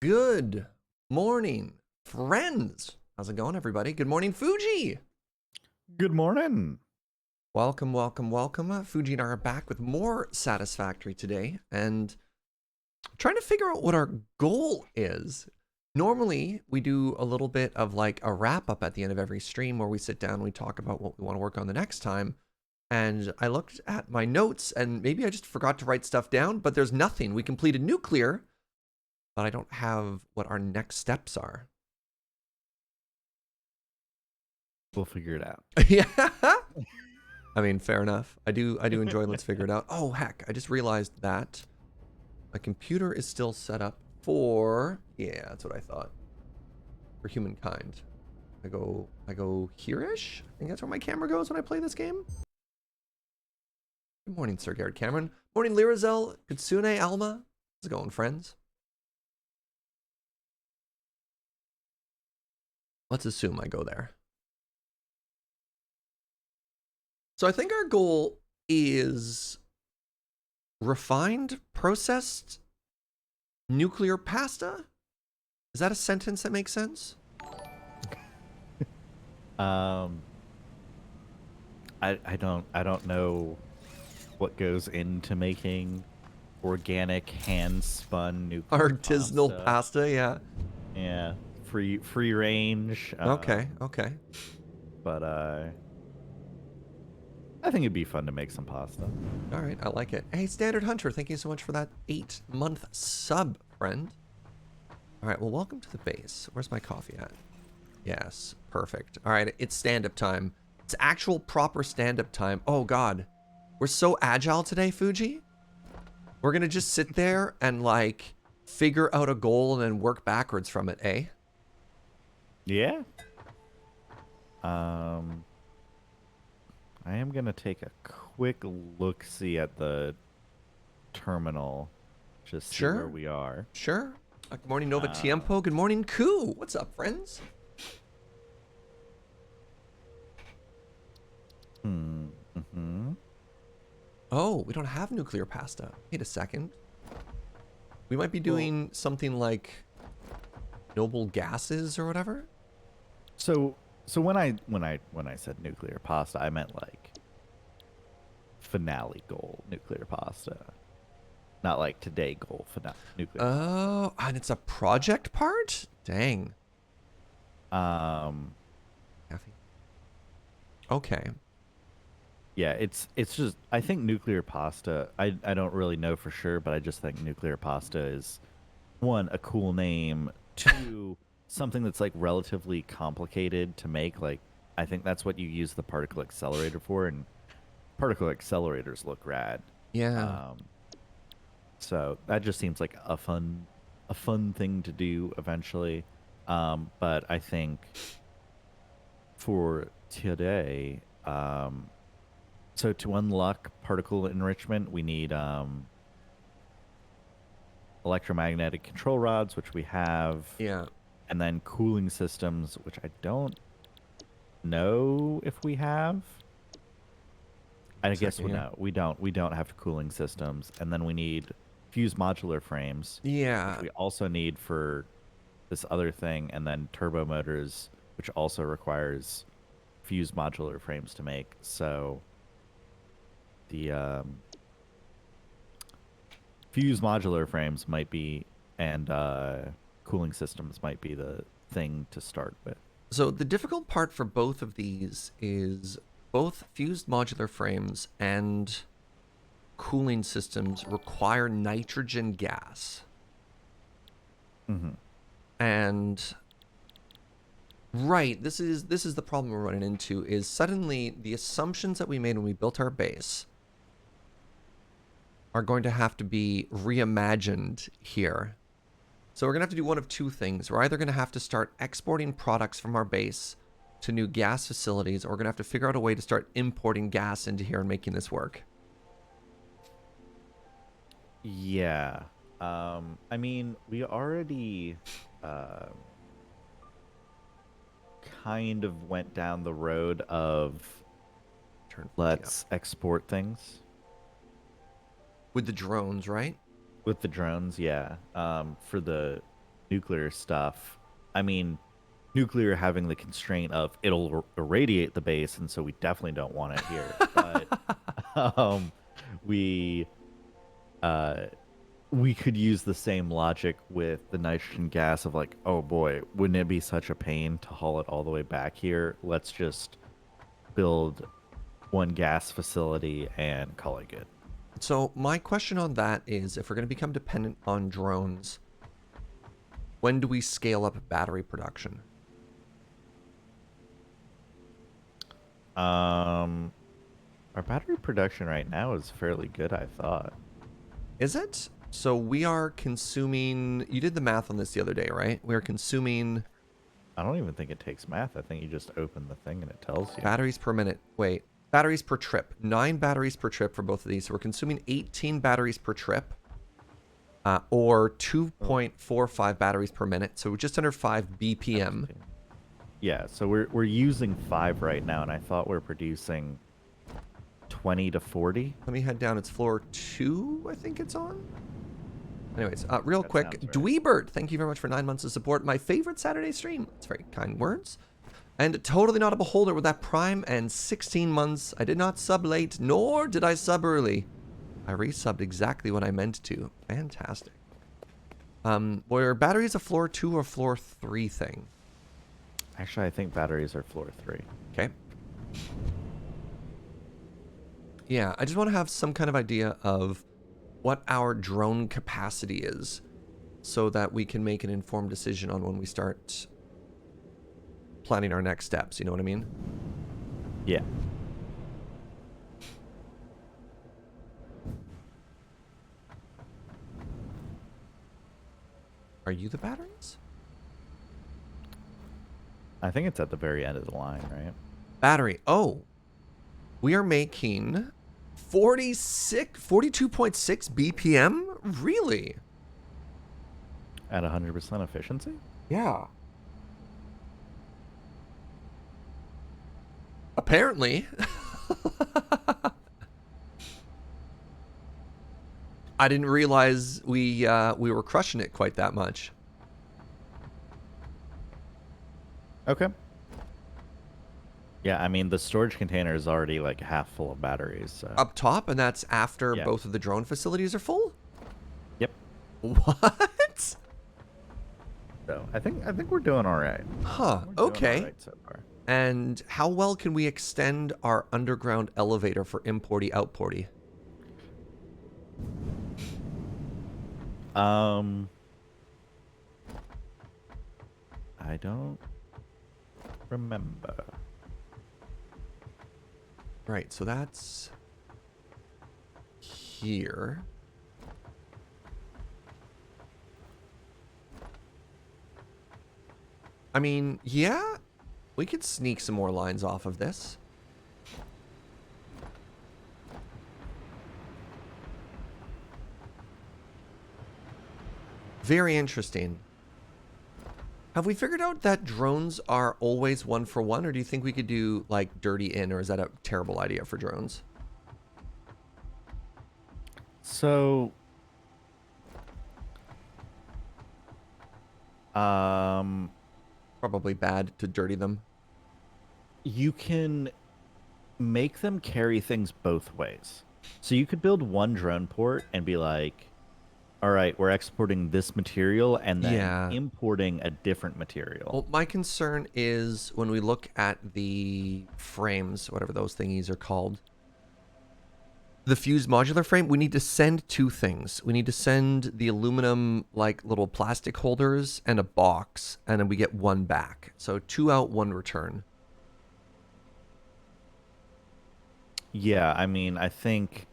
Good morning, friends. How's it going, everybody? Good morning, Fugi. Good morning. Welcome, welcome, welcome. Fugi and I are back with more Satisfactory today, and trying to figure out what our goal is. Normally, we do a little bit of like a wrap up at the end of every stream where we sit down and we talk about what we want to work on the next time. And I looked at my notes, and maybe I just forgot to write stuff down, but there's nothing. We completed nuclear, but I don't have what our next steps are. We'll figure it out. Yeah. I mean, fair enough. I do enjoy let's figure it out. Oh, heck. I just realized that my computer is still set up for, yeah, that's what I thought. For humankind. I go here-ish? I think that's where my camera goes when I play this game. Good morning, Sir Garrett Cameron. Morning, Lirazel, Kitsune, Alma. How's it going, friends? Let's assume I go there. So I think our goal is refined, processed, nuclear pasta? Is that a sentence that makes sense? I don't know what goes into making organic hand-spun nuclear Artisanal pasta. pasta, yeah. Yeah, free range. Okay, okay. But I think it'd be fun to make some pasta. All right, I like it. Hey, Standard Hunter, thank you so much for that 8-month sub, friend. All right, well, welcome to the base. Where's my coffee at? Yes, perfect. All right, it's stand-up time. It's actual proper stand-up time. Oh, God. We're so agile today, Fugi. We're going to just sit there and, like, figure out a goal and then work backwards from it, eh? Yeah. I am gonna take a quick look-see at the terminal, just see where Sure, we are. sure. Good morning, Nova Uh, Tiempo. Good morning, Koo. What's up, friends? Mm-hmm. Oh, we don't have nuclear pasta. Wait a second. We might be Well, doing something like noble gases or whatever. so when I said nuclear pasta, I meant like finale goal nuclear pasta, not like today goal finale nuclear pasta. Oh, and it's a project part? Dang. Um, Kathy. Okay. yeah, it's just I think nuclear pasta. I don't really know for sure, but I just think nuclear pasta is one, a cool name, two, something that's like relatively complicated to make. Like I think that's what you use the particle accelerator for, and particle accelerators look rad. Yeah. Um, so that just seems like a fun thing to do eventually. But I think for today, so to unlock particle enrichment, we need electromagnetic control rods, which we have, Yeah. and then cooling systems, which I don't know if we have. I guess Second we here. no, we don't. We don't have cooling systems, and then we need fused modular frames, which Yeah. we also need for this other thing, and then turbo motors, which also requires fused modular frames to make. So the fused modular frames might be, and cooling systems might be the thing to start with. So the difficult part for both of these is both fused modular frames and cooling systems require nitrogen gas. Mm-hmm. And right, this is the problem we're running into is suddenly the assumptions that we made when we built our base are going to have to be reimagined here. So we're going to have to do one of two things. We're either going to have to start exporting products from our base to new gas facilities, or we're going to have to figure out a way to start importing gas into here and making this work. Yeah. I mean, we already kind of went down the road of Turn let's export things with the drones, right? with the drones. Yeah. For the nuclear stuff, I mean, nuclear having the constraint of it'll irradiate the base, and so we definitely don't want it here. But we uh we could use the same logic with the nitrogen gas of like, oh boy, wouldn't it be such a pain to haul it all the way back here? Let's just build one gas facility and call it good. So my question on that is, if we're going to become dependent on drones, when do we scale up battery production? Our battery production right now is fairly good, I thought. Is it? So we are consuming, you did the math on this the other day, right? We are consuming I don't even think it takes math. I think you just open the thing and it tells you. batteries per minute. Wait, batteries per trip. 9 batteries per trip for both of these. So we're consuming 18 batteries per trip, or 2.45 batteries per minute. So just under 5 BPM. Yeah, so we're using 5 right now, and I thought we're producing 20 to 40. Let me head down. It's floor 2, I think it's on. Anyways, real That quick, sounds right. Dweebert, thank you very much for 9 months of support. My favorite Saturday stream. That's very kind words. And totally not a beholder with that Prime and 16 months. I did not sub late, nor did I sub early. I resubbed exactly what I meant to. Fantastic. Were batteries a floor 2 or floor 3 thing? Actually, I think batteries are floor 3. Okay. Yeah, I just want to have some kind of idea of what our drone capacity is so that we can make an informed decision on when we start planning our next steps. You know what I mean? Yeah. Are you the batteries? I think it's at the very end of the line, right? Battery. Oh, we are making 42.6 BPM? Really? At 100% efficiency? Yeah. Apparently. I didn't realize we were crushing it quite that much. Okay. Yeah, I mean, the storage container is already like half full of batteries, so. Up top, and that's after Yeah. both of the drone facilities are full? Yep. What? So I think we're doing all right. Huh, We're doing okay. all right so far. And how well can we extend our underground elevator for importy outporty? I don't remember. Right, so that's here. I mean, yeah, we could sneak some more lines off of this. Very interesting. Have we figured out that drones are always 1-for-1, or do you think we could do like dirty in, or is that a terrible idea for drones? So, Probably bad to dirty them. you can make them carry things both ways. So you could build one drone port and be like, all right, we're exporting this material and then Yeah. importing a different material. Well, my concern is when we look at the frames, whatever those thingies are called, the fused modular frame, we need to send two things. We need to send the aluminum, like, little plastic holders and a box, and then we get one back. So 2 out, 1 return. Yeah, I mean, I think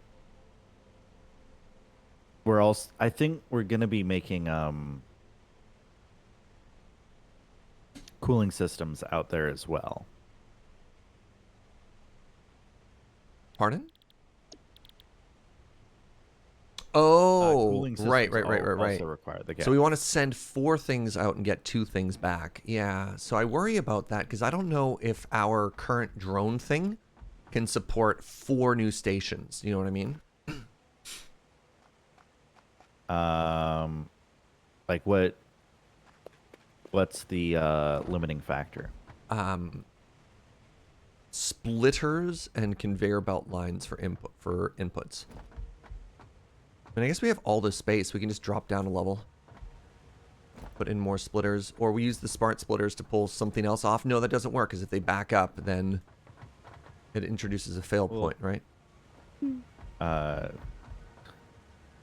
we're gonna be making cooling systems out there as well. Pardon? Oh, Cooling right, systems right. also require the gas. So we want to send 4 things out and get 2 things back. Yeah, so I worry about that because I don't know if our current drone thing can support 4 new stations. You know what I mean? Like what's the limiting factor? Splitters and conveyor belt lines for inputs. And I guess we have all this space. We can just drop down a level. Put in more splitters. Or we use the smart splitters to pull something else off. No, that doesn't work, because if they back up, then it introduces a fail point, right?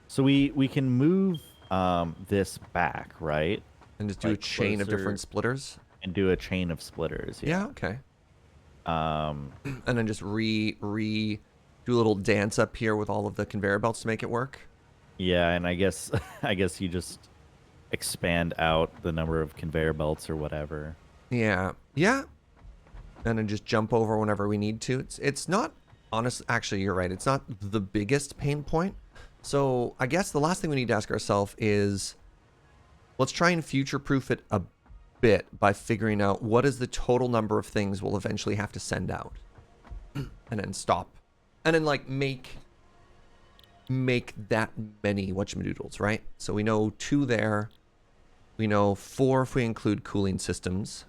So we can move this back, right? And just do Like a chain of closer different splitters. and do a chain of splitters. Yeah, okay. And then just do a little dance up here with all of the conveyor belts to make it work. Yeah, and I guess you just expand out the number of conveyor belts or whatever. Yeah. Yeah. And then just jump over whenever we need to. It's not actually you're right. It's not the biggest pain point. So I guess the last thing we need to ask ourselves is let's try and future-proof it a bit by figuring out what is the total number of things we'll eventually have to send out. And then stop. And then like make that many whatchamadoodles, right? So we know 2 there. We know 4 if we include cooling systems.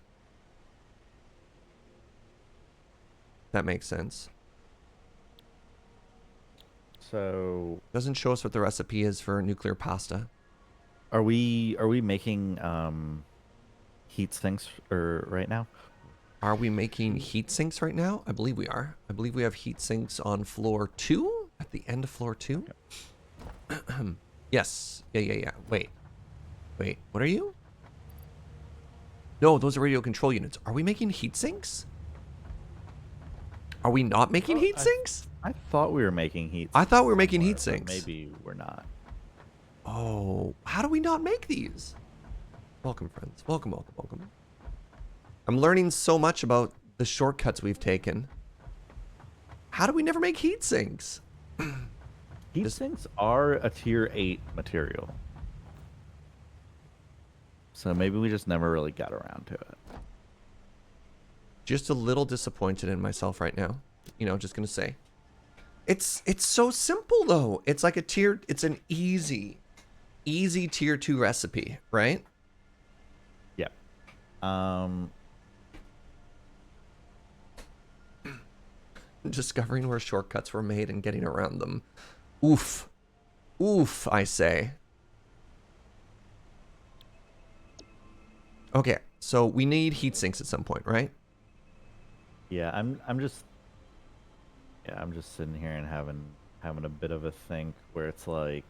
That makes sense. So Doesn't show us what the recipe is for nuclear pasta. are we making heat sinks or right now? Are we making heat sinks right now? I believe we are. I believe we have heat sinks on floor 2? At the end of floor 2? Yes. Yeah. Wait. What are you? No, those are radio control units. Are we making heat sinks? Are we not making Oh, heat sinks? I thought we were making heat I sinks thought we were making somewhere, heat but sinks. maybe we're not. Oh, how do we not make these? Welcome, friends. Welcome. I'm learning so much about the shortcuts we've taken. How do we never make heat sinks? Heat sinks are a tier 8 material. So maybe we just never really got around to it. Just a little disappointed in myself right now. You know, just gonna say. It's so simple though. It's like it's an easy tier 2 recipe, right? Yep. Discovering where shortcuts were made and getting around them. Oof, I say. Okay, so we need heat sinks at some point, right? Yeah, I'm just sitting here and having a bit of a think where it's like,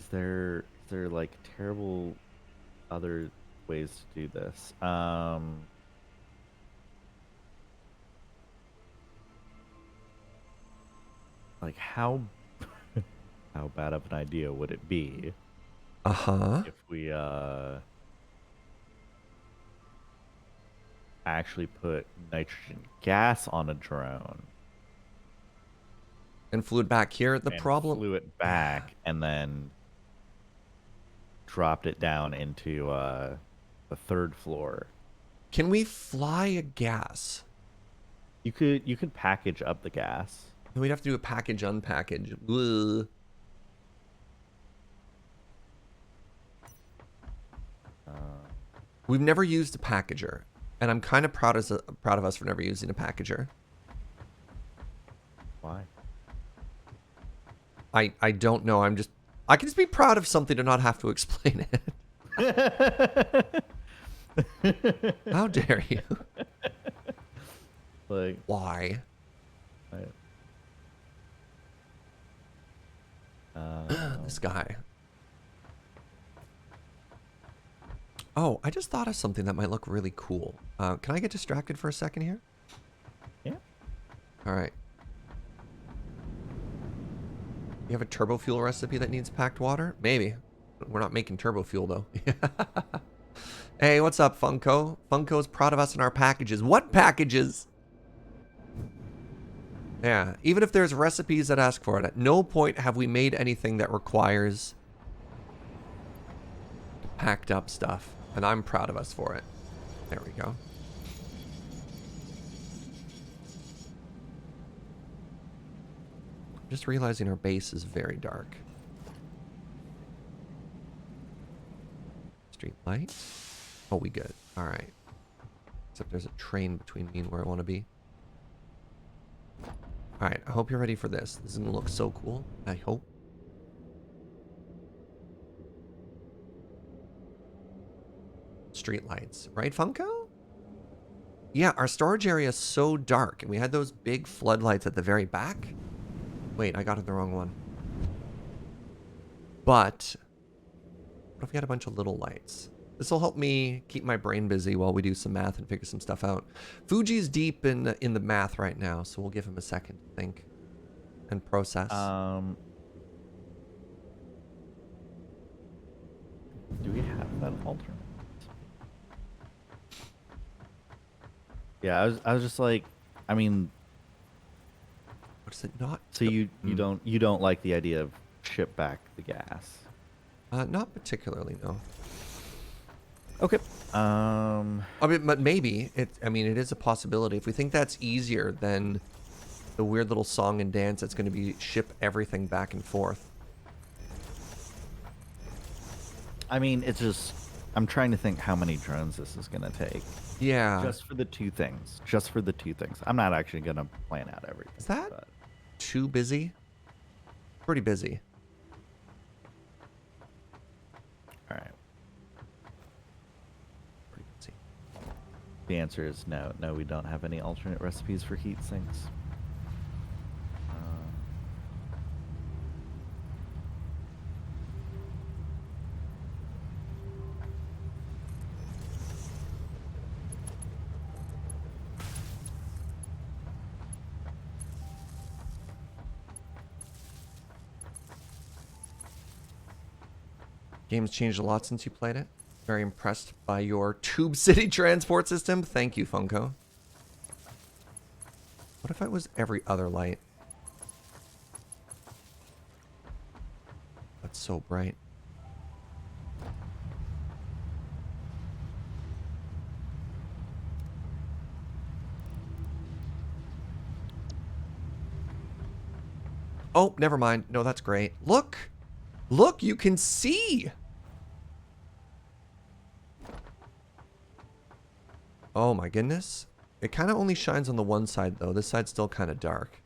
is there like terrible other ways to do this? Like how how bad of an idea would it be Uh-huh. if we actually put nitrogen gas on a drone And flew it back here. The and problem... flew it back and then dropped it down into the third floor? Can we fly a gas? You could package up the gas. We'd have to do a package unpackage. Ugh. We've never used a packager, and I'm kind of proud of us for never using a packager. Why? I don't know. I can just be proud of something and not have to explain it. How dare you? Like Why? This guy. Oh, I just thought of something that might look really cool. Can I get distracted for a second here? Yeah. All right. You have a turbo fuel recipe that needs packed water? Maybe. We're not making turbo fuel though. Hey, what's up, Funko? Funko's proud of us in our packages. What packages? Yeah, even if there's recipes that ask for it, at no point have we made anything that requires packed up stuff. And I'm proud of us for it. There we go. Just realizing our base is very dark. Street light. Oh, we good. All right. Except there's a train between me and where I want to be. All right. I hope you're ready for this. This is going to look so cool. I hope. Street lights. Right, Funko? Yeah, our storage area is so dark. And we had those big floodlights at the very back. Wait, I got it the wrong one. But what if we had a bunch of little lights? This will help me keep my brain busy while we do some math and figure some stuff out. Fuji's deep in the math right now, so we'll give him a second to think and process. Do we have that alternate? Yeah, I was just like, I mean, What is it not? so you don't like the idea of ship back the gas? Not particularly, no. Okay. I mean, but maybe it is a possibility. If we think that's easier than the weird little song and dance that's going to be ship everything back and forth. I mean, it's just I'm trying to think how many drones this is gonna take. Yeah. Just for the two things. Just for the two things. I'm not actually gonna plan out everything. Is that But too busy? Pretty busy. all right. Pretty busy. The answer is no. No, we don't have any alternate recipes for heat sinks. Game's changed a lot since you played it. Very impressed by your Tube City transport system. Thank you, Funko. What if I was every other light? That's so bright. Oh, never mind. No, that's great. Look! Look, you can see! Oh my goodness. It kind of only shines on the one side, though. This side's still kind of dark.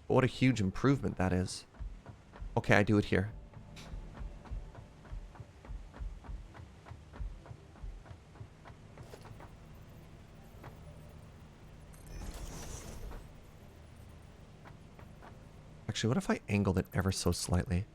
But what a huge improvement that is. Okay, I do it here. Actually, what if I angled it ever so slightly?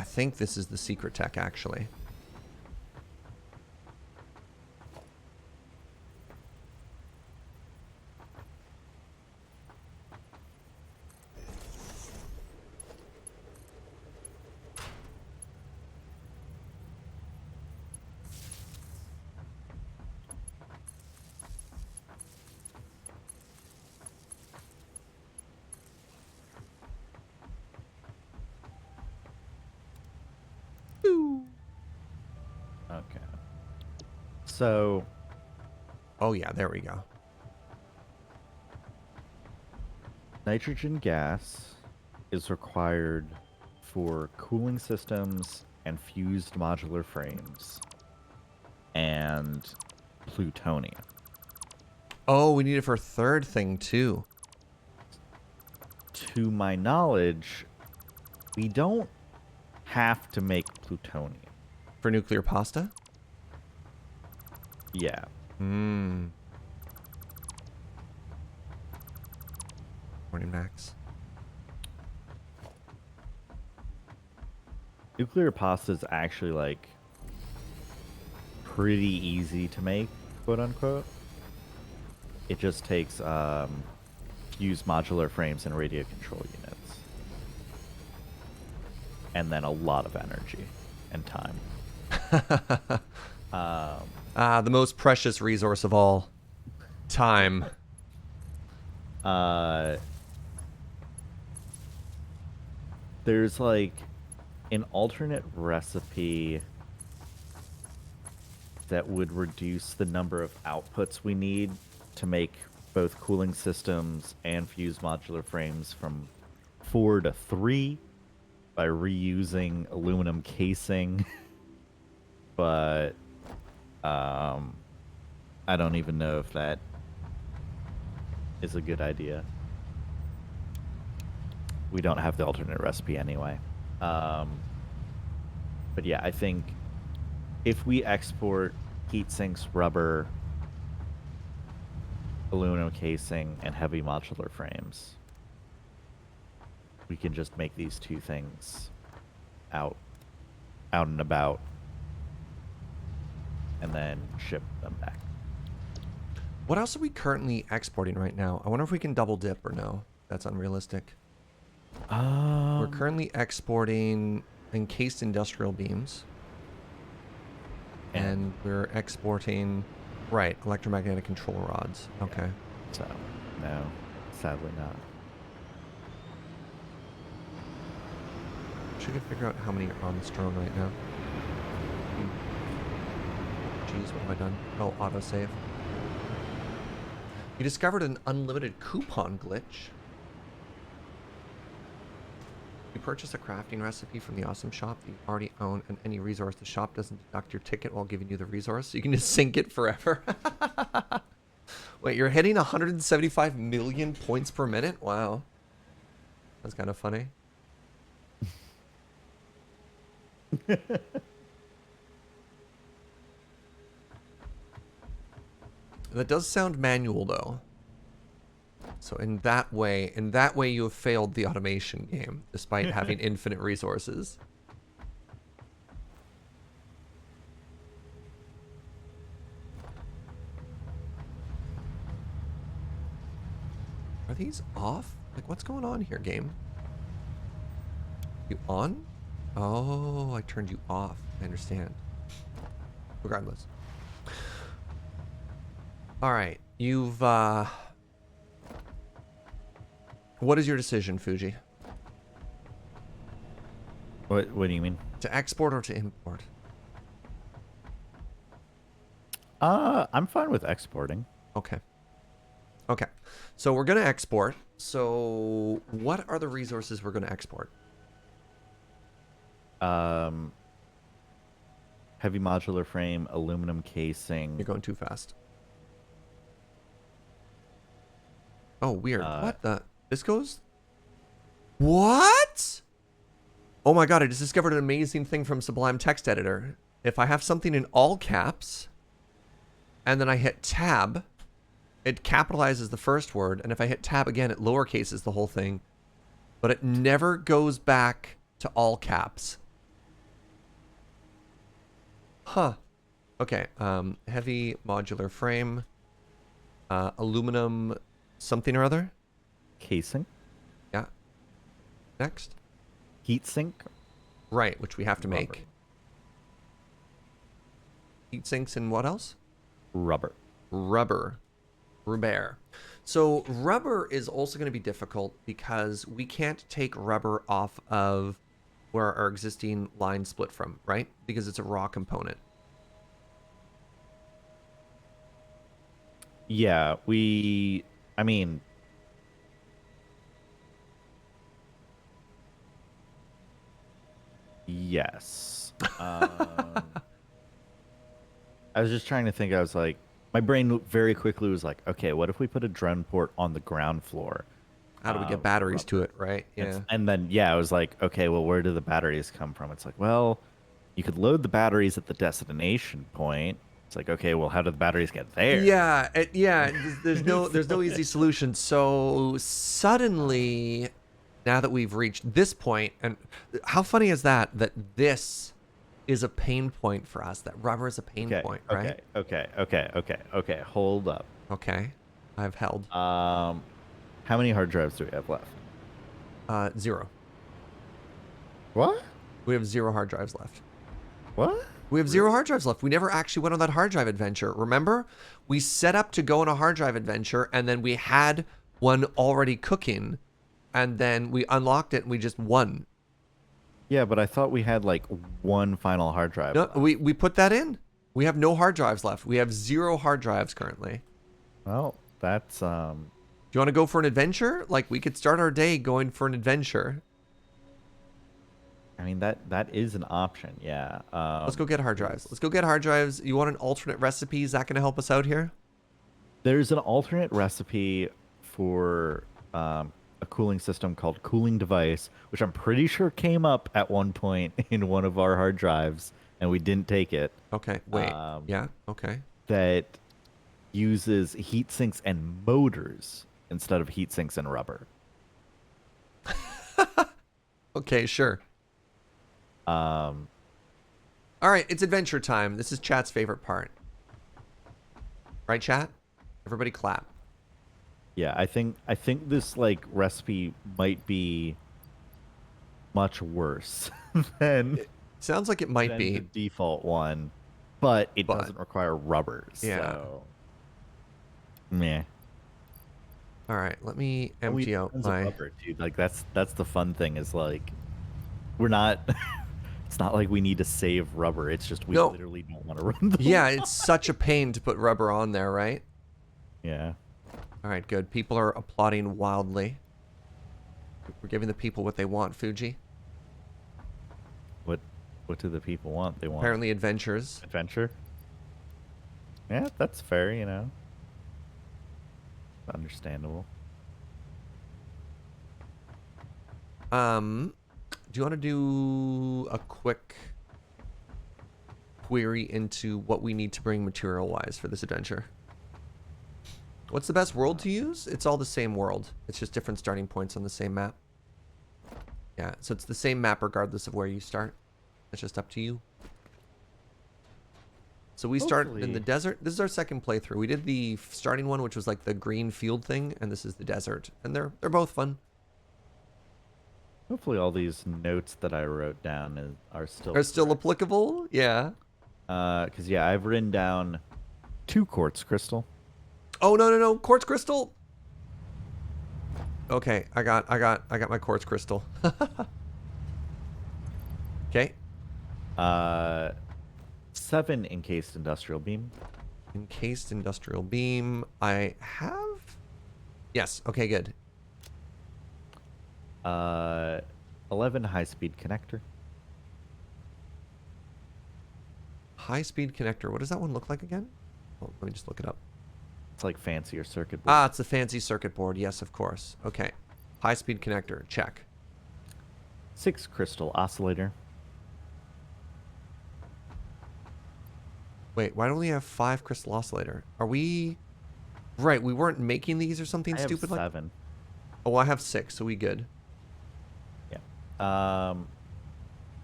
I think this is the secret tech, actually. Okay. So, Oh yeah, there we go. nitrogen gas is required for cooling systems and fused modular frames and plutonium. Oh, we need it for a third thing, too. To my knowledge, we don't have to make plutonium. For nuclear pasta? Yeah. Mmm. Morning, Max. Nuclear pasta is actually like pretty easy to make, quote unquote. It just takes fused modular frames and radio control units. And then a lot of energy and time. The most precious resource of all. Time. There's like an alternate recipe that would reduce the number of outputs we need to make both cooling systems and fused modular frames from 4 to 3 by reusing aluminum casing. But I don't even know if that is a good idea. We don't have the alternate recipe anyway. But yeah, I think if we export heat sinks, rubber, aluminum casing, and heavy modular frames, we can just make these two things out and about and then ship them back. What else are we currently exporting right now? I wonder if we can double dip or no. That's unrealistic. We're currently exporting encased industrial beams. And we're exporting, right, electromagnetic control rods. Okay. Yeah. So, no, sadly not. Should we figure out how many are on this drone right now? geez, what have I done? Oh, autosave. You discovered an unlimited coupon glitch. You purchase a crafting recipe from the awesome shop that you already own, and any resource the shop doesn't deduct your ticket while giving you the resource, so you can just sink it forever. Wait, you're hitting 175 million points per minute? Wow. That's kind of funny. That does sound manual, though. So in that way you have failed the automation game, despite having infinite resources. Are these off? Like, what's going on here, game? You on? Oh, I turned you off. I understand. Regardless. Alright, you've, what is your decision, Fugi? What do you mean? To export or to import? I'm fine with exporting. Okay. Okay. So we're going to export. So what are the resources we're going to export? Heavy modular frame, aluminum casing. You're going too fast. Oh, weird. What the? This goes? What? Oh my god, I just discovered an amazing thing from Sublime Text Editor. If I have something in all caps, and then I hit tab, it capitalizes the first word, and if I hit tab again, it lowercases the whole thing, but it never goes back to all caps. Huh. Okay, heavy modular frame, aluminum something or other. Casing. Yeah. Next. Heat sink. Right, which we have to Rubber. make. Heat sinks and what else? Rubber. Rubber. Rubber. So rubber is also going to be difficult because we can't take rubber off of where our existing line split from, right? Because it's a raw component. Yeah, I mean, yes. I was just trying to think. I was like, my brain very quickly was like, okay, what if we put a drone port on the ground floor? How do we get batteries to it, right? Yeah. And then, yeah, I was like, okay, well, where do the batteries come from? It's like, well, you could load the batteries at the destination point. It's like, okay, well, how do the batteries get there? Yeah, there's no easy solution. So suddenly, now that we've reached this point, and how funny is that this is a pain point for us, that rubber is a pain point, right? Okay. Hold up. Okay. I've held. How many hard drives do we have left? 0. What? We have 0 hard drives left. What? We have 0 hard drives left. We never actually went on that hard drive adventure. Remember? We set up to go on a hard drive adventure, and then we had one already cooking, and then we unlocked it, and we just won. Yeah, but I thought we had like one final hard drive. No, we put that in. We have no hard drives left. We have 0 hard drives currently. Well, that's Do you want to go for an adventure? Like, we could start our day going for an adventure. I mean, that is an option, yeah. Let's go get hard drives. Let's go get hard drives. You want an alternate recipe? Is that going to help us out here? There's an alternate recipe for a cooling system called Cooling Device, which I'm pretty sure came up at one point in one of our hard drives, and we didn't take it. Okay, wait. Yeah, okay. That uses heat sinks and motors instead of heat sinks and rubber. Okay, sure. All right, it's adventure time. This is chat's favorite part. Right, chat? Everybody clap. Yeah, I think this like recipe might be much worse than Sounds like it might than be. the default one, but it doesn't require rubber. Yeah. So, meh. All right, let me And we empty out tons of my... rubber, dude. Like that's the fun thing is like we're not It's not like we need to save rubber. It's just we No. literally don't want to run the Yeah, line. it's such a pain to put rubber on there, right? Yeah. All right, good. People are applauding wildly. We're giving the people what they want, Fuji. What what do the people want? They want Apparently adventures. adventure. Yeah, that's fair, you know. Understandable. Do you want to do a quick query into what we need to bring material-wise for this adventure? What's the best world to use? It's all the same world. It's just different starting points on the same map. Yeah, so it's the same map regardless of where you start. It's just up to you. So we start in the desert. This is our second playthrough. We did the starting one, which was like the green field thing, and this is the desert. And they're both fun. Hopefully all these notes that I wrote down are still Are still correct. applicable? Yeah. Cause yeah, I've written down 2 quartz crystal. Oh no, quartz crystal. Okay, I got my quartz crystal. Okay. 7 encased industrial beam. Encased industrial beam. I have. Yes. Okay. Good. 11 high speed connector. High speed connector. What does that one look like again? Oh, let me just look it up. It's like fancier circuit board. Ah, it's a fancy circuit board. Yes, of course. Okay. High speed connector. Check. 6 crystal oscillator. Wait, why don't we have 5 crystal oscillator? Are we... Right, we weren't making these or something I have stupid like... 7. Oh, I have 6, so we good. Yeah.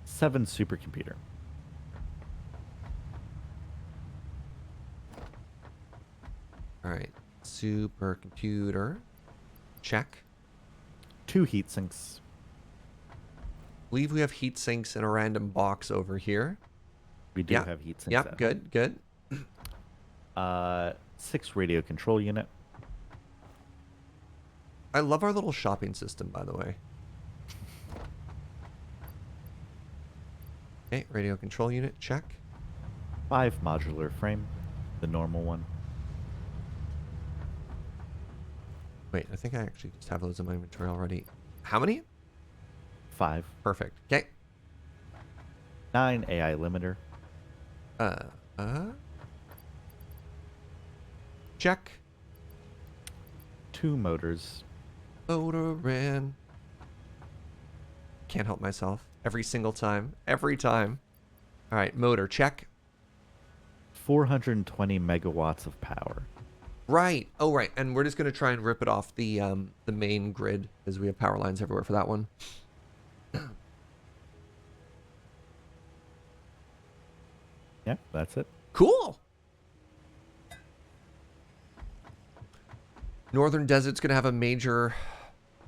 7 supercomputer. All right. Supercomputer. Check. 2 heat sinks. Believe we have heat sinks in a random box over here. We do have heat sinks. Yep, good, good. 6 radio control unit. I love our little shopping system, by the way. Okay, radio control unit, check. 5 modular frame, the normal one. Wait, I think I actually just have those in my inventory already. How many? 5. Perfect. Okay. 9 AI limiter. Check. 2 motors. Motor in. Can't help myself. Every single time. Every time. All right, motor, check. 420 megawatts of power. Right. Oh, right. And we're just going to try and rip it off the main grid, as we have power lines everywhere for that one. Yeah, that's it. Cool. Northern Desert's going to have a major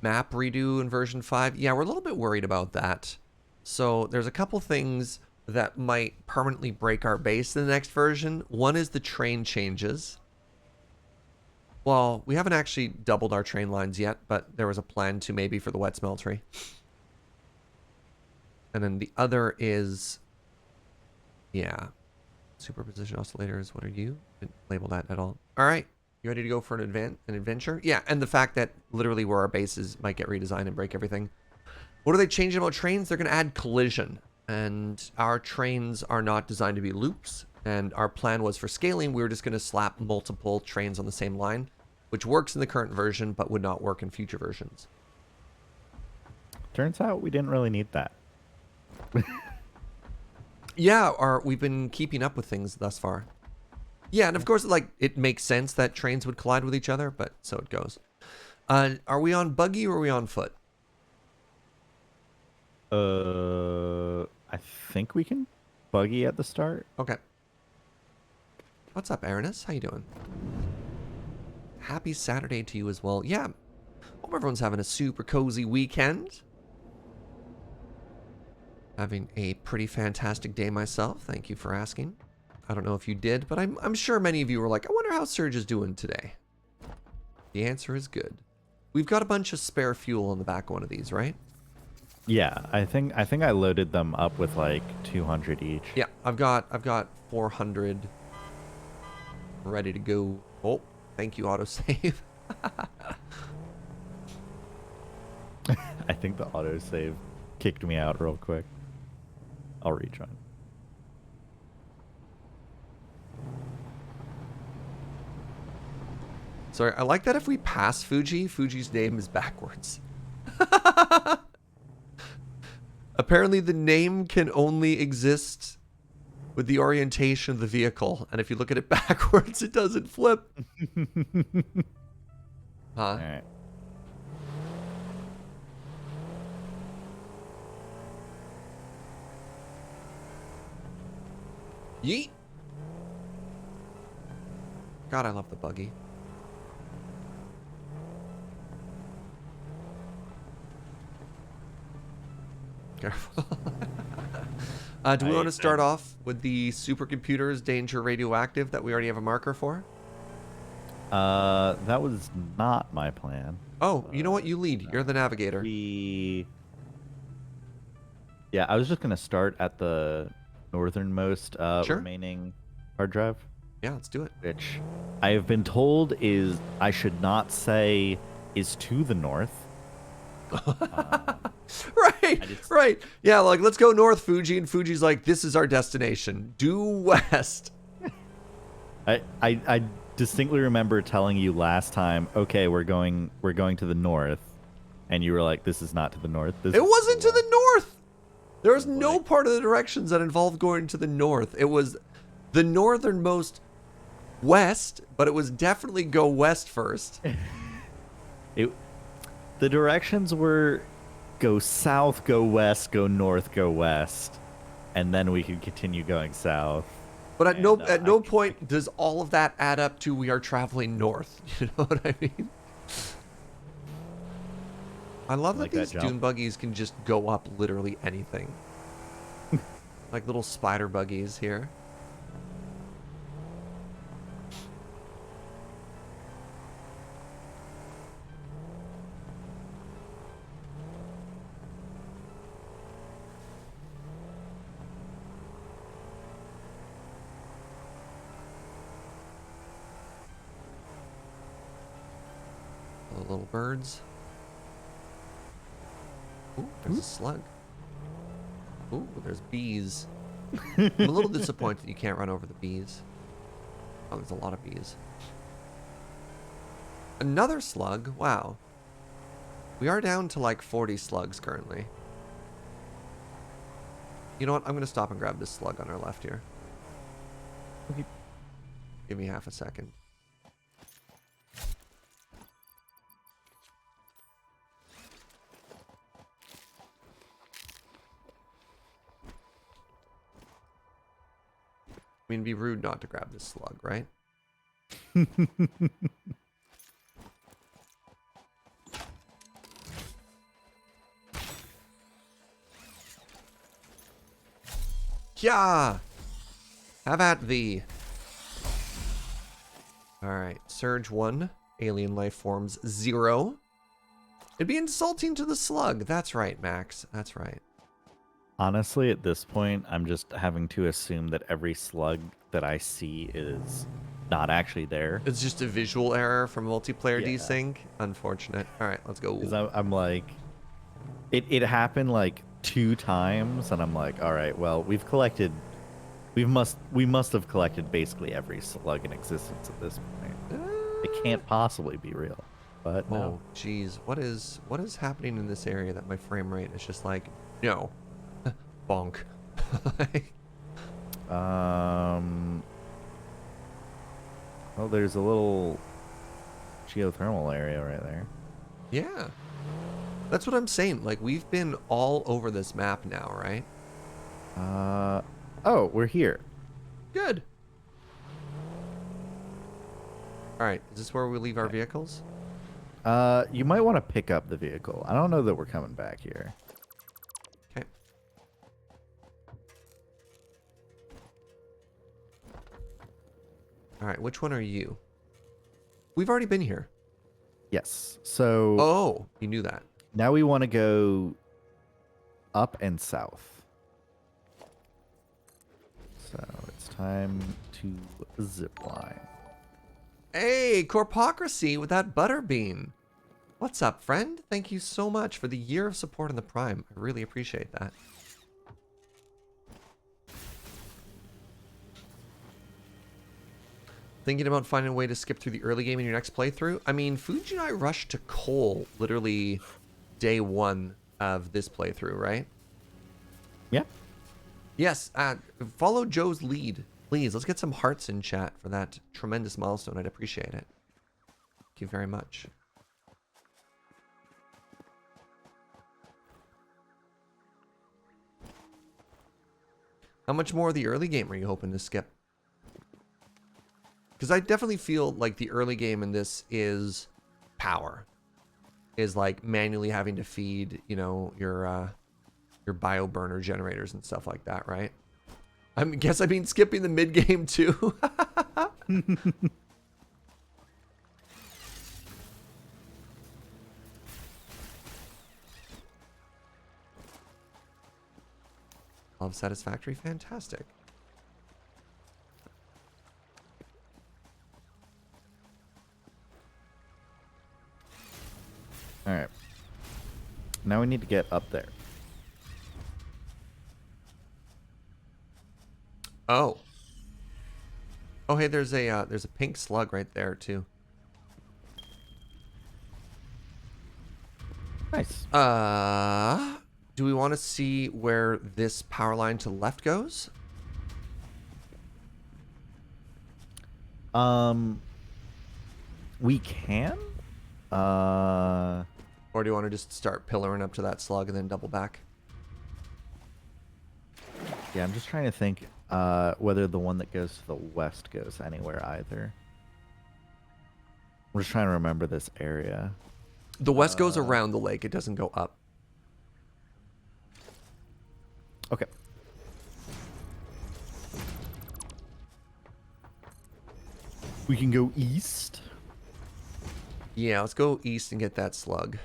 map redo in version 5. Yeah, we're a little bit worried about that. So there's a couple things that might permanently break our base in the next version. One is the train changes. Well, we haven't actually doubled our train lines yet, but there was a plan to maybe for the wet smeltery. And then the other is, yeah, superposition oscillators. What are you? Didn't label that at all. All right. You ready to go for an adventure? Yeah, and the fact that literally where our bases might get redesigned and break everything. What are they changing about trains? They're going to add collision. And our trains are not designed to be loops. And our plan was for scaling, we were just going to slap multiple trains on the same line, which works in the current version, but would not work in future versions. Turns out we didn't really need that. Yeah, we've been keeping up with things thus far. Yeah, and of course, like, it makes sense that trains would collide with each other, but so it goes. Are we on buggy or are we on foot? I think we can buggy at the start. Okay. What's up, Aranis? How you doing? Happy Saturday to you as well. Yeah, hope everyone's having a super cozy weekend. Having a pretty fantastic day myself. Thank you for asking. I don't know if you did, but I'm sure many of you were like, I wonder how Surge is doing today. The answer is good. We've got a bunch of spare fuel in the back of one of these, right? Yeah, I think I loaded them up with like 200 each. Yeah, I've got 400 ready to go. Oh, thank you, autosave. I think the autosave kicked me out real quick. I'll retry. Sorry, I like that if we pass Fugi, Fuji's name is backwards. Apparently the name can only exist with the orientation of the vehicle, and if you look at it backwards, it doesn't flip. All Huh? right. Yeet! God, I love the buggy. Careful. Do we want to start off with the supercomputers danger radioactive that we already have a marker for? That was not my plan. Oh, you know what? You lead. You're the navigator. Yeah, I was just gonna start at the northernmost Sure. remaining hard drive, Yeah, let's do it. which I have been told is I should not say is to the north. Right, right. Yeah, like let's go north, Fuji, and Fuji's like, this is our destination. Due west. I distinctly remember telling you last time, okay, we're going to the north, and you were like, this is not to the north. This It is wasn't to west. the north. There was Oh, no boy. part of the directions that involved going to the north. It was the northernmost west, but it was definitely go west first. It the directions were go south, go west, go north, go west, and then we could continue going south. But at And, no point does all of that add up to we are traveling north. You know what I mean? I love that Like that these jump. dune buggies can just go up literally anything. Like little spider buggies here. The little birds. Ooh, there's a slug. Ooh, there's bees. I'm a little disappointed you can't run over the bees. Oh, there's a lot of bees. Another slug? Wow. We are down to like 40 slugs currently. You know what? I'm going to stop and grab this slug on our left here. Okay. Give me half a second. I mean, it'd be rude not to grab this slug, right? Yeah! Have at thee. Alright, Surge 1, alien life forms 0. It'd be insulting to the slug. That's right, Max. That's right. Honestly, at this point, I'm just having to assume that every slug that I see is not actually there. It's just a visual error from multiplayer Yeah. desync. Unfortunate. Alright, let's go. Because I'm like, it happened like 2 times, and I'm like, all right, well, we must have collected basically every slug in existence at this point. It can't possibly be real. But no. Oh, jeez. What is happening in this area that my frame rate is just like, no. Bonk. Well, there's a little geothermal area right there. Yeah. That's what I'm saying. Like, we've been all over this map now, right? Oh, we're here. Good. Alright, is this where we leave our vehicles? You might want to pick up the vehicle. I don't know that we're coming back here. Okay. Alright, which one are you? We've already been here. Yes. So Oh, you knew that. now we want to go up and south. So it's time to zip line. Hey, Corpocracy with that butterbean. What's up, friend? Thank you so much for the year of support on the Prime. I really appreciate that. Thinking about finding a way to skip through the early game in your next playthrough? I mean, Fuji and I rushed to Cole literally day one of this playthrough, right? Yeah. Yes, follow Joe's lead. Please, let's get some hearts in chat for that tremendous milestone. I'd appreciate it. Thank you very much. How much more of the early game are you hoping to skip? Because I definitely feel like the early game in this is power. Is like manually having to feed, you know, your bio burner generators and stuff like that, right? I guess I've been skipping the mid game too. Love Satisfactory, fantastic. All right. Now we need to get up there. Oh. Oh, hey, there's a pink slug right there too. Nice. Do we want to see where this power line to the left goes? We can. Or do you want to just start pillaring up to that slug and then double back? Yeah, I'm just trying to think whether the one that goes to the west goes anywhere either. I'm just trying to remember this area. The west goes around the lake. It doesn't go up. Okay. We can go east. Yeah, let's go east and get that slug.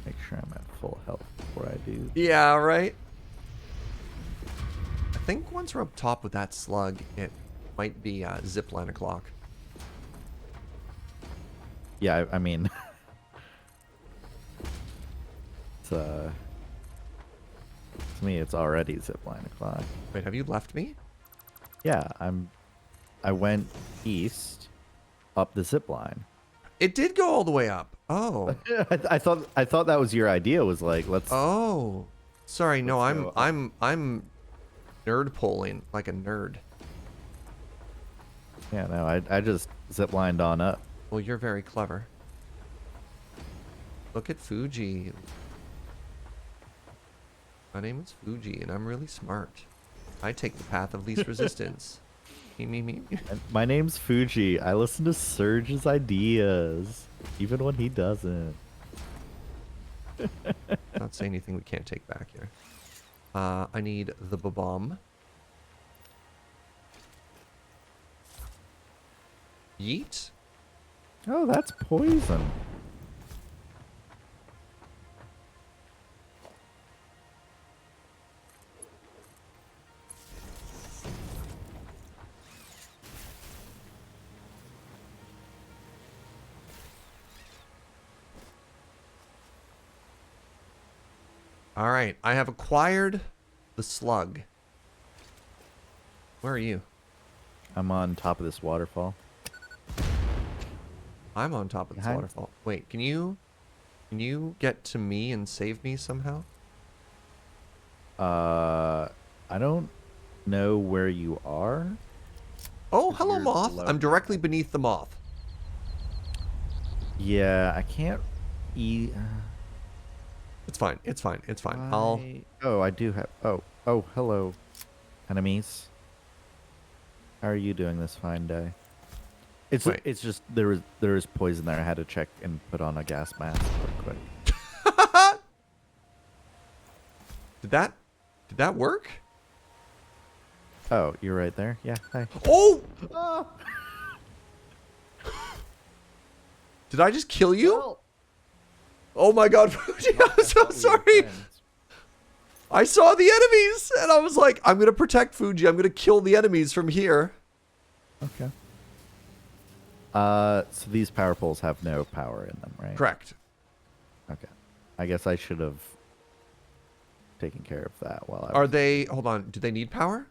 Make sure I'm at full health before I do. Yeah, right? I think once we're up top with that slug, it might be zipline o'clock. Yeah, I mean, it's to me it's already zipline o'clock. Wait, have you left me? Yeah, I went east up the zip line. It did go all the way up. Oh. I thought that was your idea, was like, let's Oh. Sorry, no, Let's go up. I'm nerd polling like a nerd. Yeah, no, I just ziplined on up. Well, you're very clever. Look at Fuji. My name is Fuji, and I'm really smart. I take the path of least resistance. Me. And my name's Fuji. I listen to Surge's ideas, even when he doesn't. Not say anything we can't take back here. I need the bomb. Yeet. Oh, that's poison. All right, I have acquired the slug. Where are you? I'm on top of this waterfall. I'm on top of this Behind- waterfall. Wait, can you get to me and save me somehow? I don't know where you are. Oh, hello, You're moth. below. I'm directly beneath the moth. Yeah, I can't eat. It's fine. It's fine. It's fine. I'll. Oh, I do have. Oh, hello, enemies. How are you doing this fine day? Wait. It's just there is poison there. I had to check and put on a gas mask real quick. Did that work? Oh, you're right there. Yeah. Hi. Oh! Oh, Did I just kill you? well, Oh my god, Fuji, no, I'm I so thought we were sorry. friends. I saw the enemies and I was like, I'm gonna protect Fuji. I'm gonna kill the enemies from here. Okay. So these power poles have no power in them, right? Correct. Okay. I guess I should have taken care of that while I Are was. they, hold on, do they need power?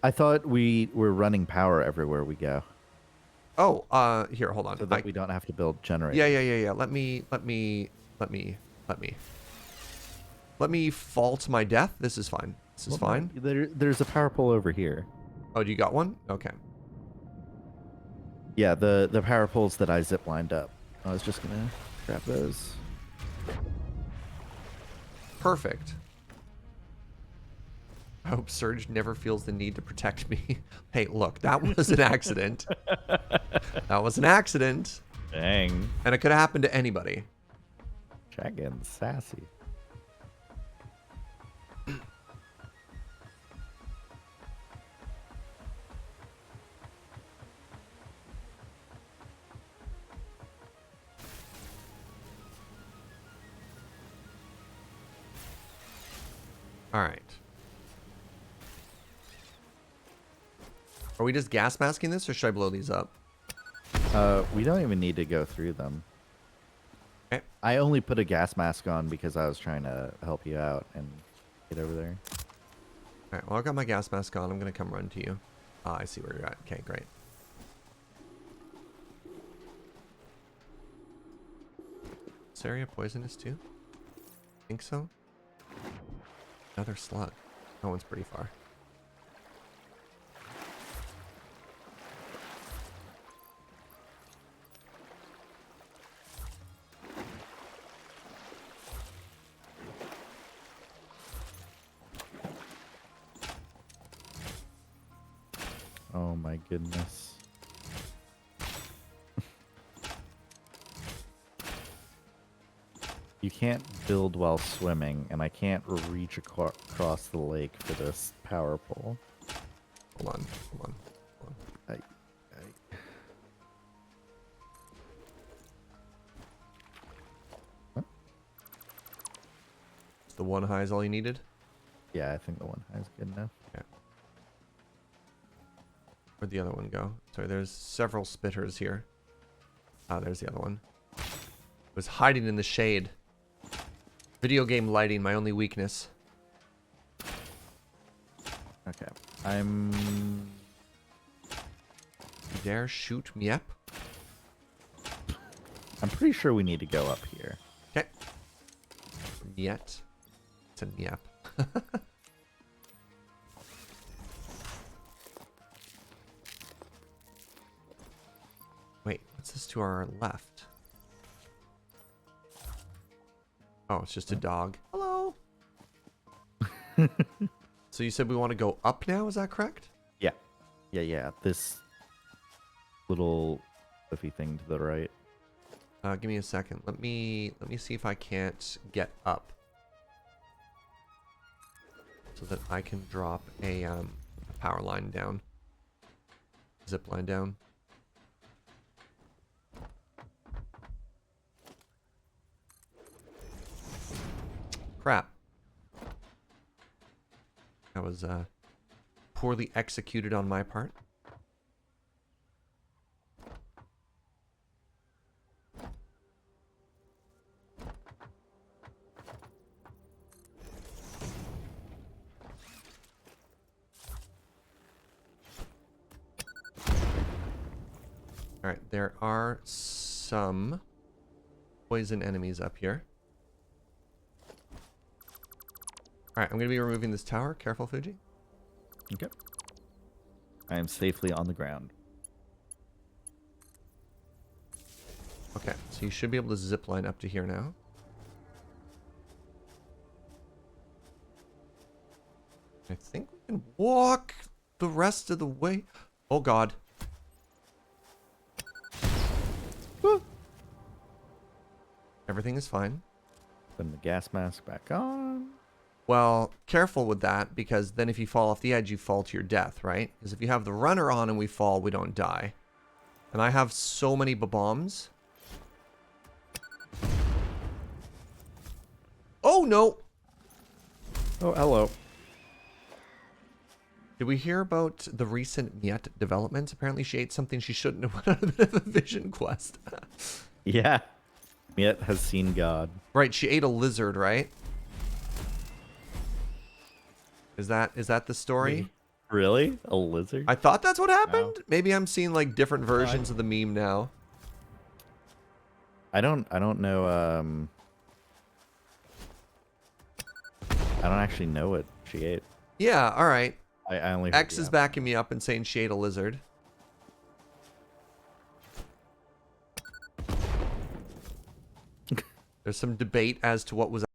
I thought we were running power everywhere we go, Oh, here, hold on. so that we don't have to build Yeah, generators. yeah, yeah, yeah. Let me fault my death. This is fine. This is Well, no, fine. there's a power pole over here. Oh, do you got one? Okay. Yeah, the power poles that I zip lined up. I was just gonna grab those. Perfect. I hope Surge never feels the need to protect me. Hey, look, that was an accident. That was an accident. Dang. And it could have happened to anybody. Chat getting sassy. All right. Are we just gas masking this or should I blow these up? We don't even need to go through them. Okay. I only put a gas mask on because I was trying to help you out and get over there. All right, well, I got my gas mask on. I'm going to come run to you. Ah, I see where you're at. Okay, great. Is this area poisonous too? Think so? Another slug. That one's pretty far. Oh my goodness. You can't build while swimming, and I can't reach across the lake for this power pole. Hold on, hold on, hold on. Huh? The one high is all you needed? Yeah, I think the one high is good enough. Okay. Where'd the other one go? Sorry, there's several spitters here. Ah, there's the other one. It was hiding in the shade. Video game lighting, my only weakness. Okay. I'm... You dare shoot me up? I'm pretty sure we need to go up here. Okay. Yet. It's a yep. Wait, what's this to our left? Oh, it's just a dog. Hello. So you said we want to go up now, is that correct? Yeah. Yeah. This little cliffy thing to the right. Give me a second. Let me see if I can't get up. So that I can drop a power line down. Zip line down. Crap. That was poorly executed on my part. Alright, there are some poison enemies up here. Alright, I'm going to be removing this tower. Careful, Fuji. Okay. I am safely on the ground. Okay, so you should be able to zip line up to here now. I think we can walk the rest of the way. Oh god. Woo. Everything is fine. Putting the gas mask back on. Well, careful with that, because then if you fall off the edge, you fall to your death, right? Because if you have the runner on and we fall, we don't die. And I have so many bombs. Oh, no! Oh, hello. Did we hear about the recent Niet developments? Apparently she ate something she shouldn't have. Went on a bit of a vision quest. Yeah. Miet has seen God. Right, she ate a lizard, right? Is that the story? Really? A lizard? I thought that's what happened. Wow. Maybe I'm seeing like different versions of the meme now. I don't know, I don't actually know what she ate. Yeah, all right. I only heard X the is app. backing me up and saying she ate a lizard. There's some debate as to what was